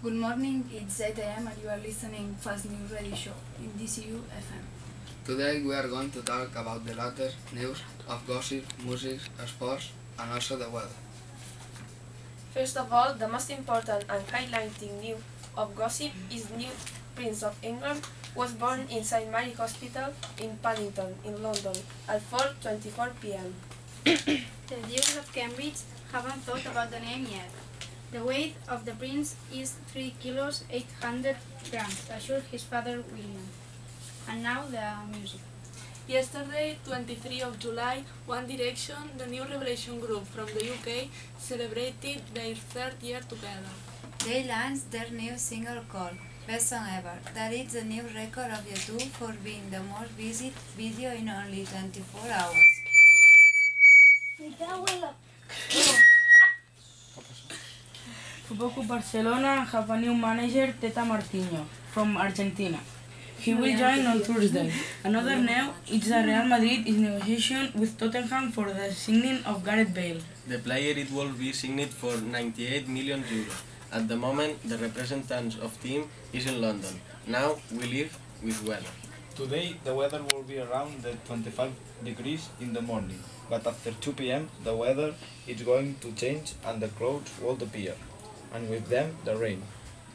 Good morning, it's 8 a.m. and you are listening Fast News Radio Show in DCU FM. Today we are going to talk about the latest news of gossip, music, sports, and also the weather. First of all, the most important and highlighting news of gossip is new Prince of England was born in St Mary Hospital in Paddington in London at 4:24 p.m. The Dukes of Cambridge haven't thought about the name yet. The weight of the prince is 3 kilos 800 grams, assured his father William. And now the music. Yesterday, 23 of July, One Direction, the new revelation group from the UK, celebrated their third year together. They launched their new single called Best Song Ever. That is the new record of U2 for being the most visited video in only 24 hours. Football Club Barcelona have a new manager, Tata Martino, from Argentina. He will join on Thursday. Another news is that Real Madrid is negotiating with Tottenham for the signing of Gareth Bale. The player it will be signed for 98 million euros. At the moment, the representative of team is in London. Now we live with weather. Today the weather will be around the 25 degrees in the morning, but after 2 p.m. the weather is going to change and the clouds will appear, and with them the rain,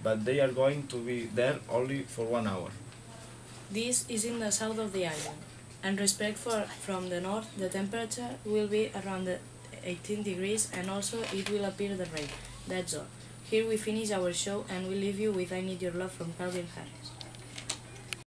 but they are going to be there only for 1 hour. This is in the south of the island, and from the north the temperature will be around the 18 degrees and also it will appear the rain. That's all. Here we finish our show and we leave you with I Need Your Love from Calvin Harris.